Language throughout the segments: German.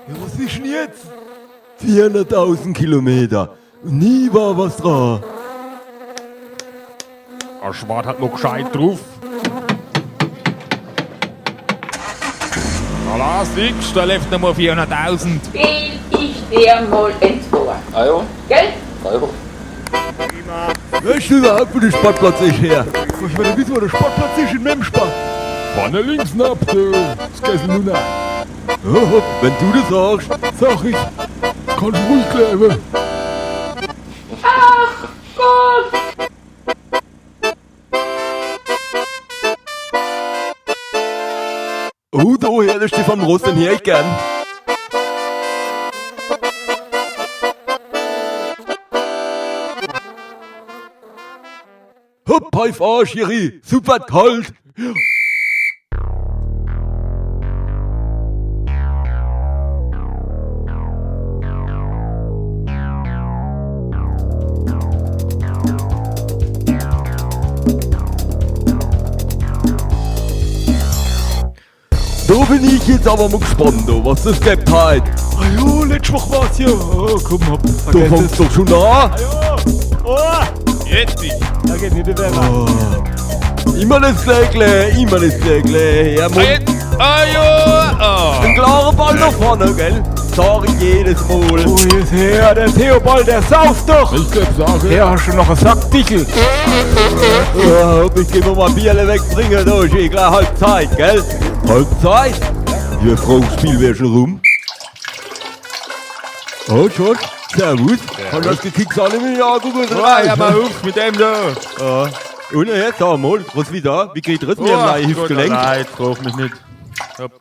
Ja, was ist denn jetzt? 400.000 Kilometer. Und nie war was dran. Der Schwart hat noch gescheit drauf. Voilà, siehst du, da läuft noch mal 400.000. Will ich dir mal ins Ohr. Ah ja, Gell? Euro. Weißt du überhaupt, wo der Sportplatz ist her? Ich will wissen, wo der Sportplatz ist in Memsbach. Vorne links ab, das Kessel nun ab. Ja, wenn du das sagst, sag ich. Kannst du ruhig kleben. Ach Gott! Oh, da her, der Stefan Ross, den hör ich gern. Hopp, Pfeif an, Schiri, super kalt. Da bin ich jetzt aber mal gespannt, was das gibt heute. Ah jo, letzte Woche war's ja. Oh, komm, hab Du vergessen. fängst doch schon an. Ah jo. Oh, jetzt nicht. Da geht nicht der Wetter. Immer das Gleiche, immer das Gleiche. Ja, Mann. Ah jo. Ein klarer Ball nach vorne, gell? Sag ich jedes Mal. Oh, jetzt her, der Theobald, der sauft doch. Ich glaub, sage. Ja, hast du noch einen Sackdickel? Ja, ich geh mir mal Bierle wegbringen, da ist eh gleich Halbzeit, gell? Halbzeit? Ja, Frau, Spiel wär schon rum. Oh, schon? Servus. Kann das gekickt auch nicht mehr angucken? Ah, ja, mal auf mit dem da. Ja. Und jetzt, sag mal, was wieder? Wie geht das mit dem neuen Hüftgelenk? Nein, brauch mich nicht. Hopp.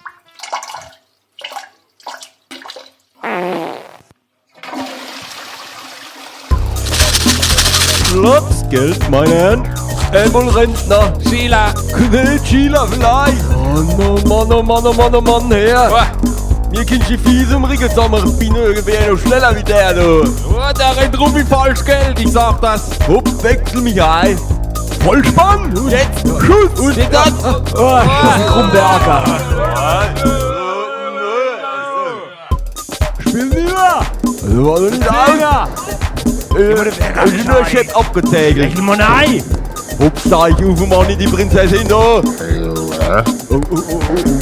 Platzgeld, meine Herren. Einmal Rentner. Sheila. Nicht Schieler vielleicht. Oh Mann, oh Mann, oh Mann, oh Mann, her. Mir kannst du fies im Rücken zusammen. Ich bin irgendwie noch schneller wie der da. Oh, der rennt rum wie Falschgeld, ich sag das. Hopp, wechsel mich ein. Vollspann. Jetzt. Schuss. Und dann. Oh, Krumberger. Spiel wieder. Also war doch nicht aus. Ich bin nur Chef abgetägelt. Rechnen wir nein. Hopp, da ich auf dem Mann in die Prinzessin da. Oh,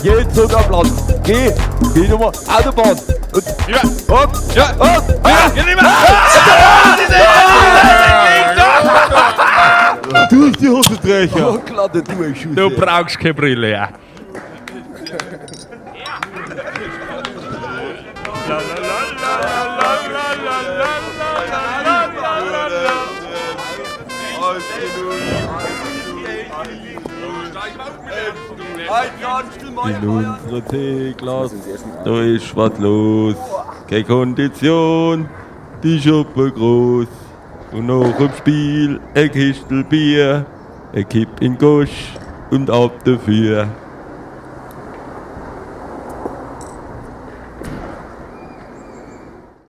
jetzt sogar Platz. Geh nochmal. Autobahn. Und Ja. hopp. Ja. Hopp. Ja, geh nicht mehr. Durch die Hosenträger. Oh, glatte Durchschuss. Du brauchst keine Brille, ja. In unserer T-Klasse, da ist was los. Keine Kondition, die Schuppe groß. Und nach dem Spiel ein Kistel Bier, ein Kipp in Gosch und ab dafür.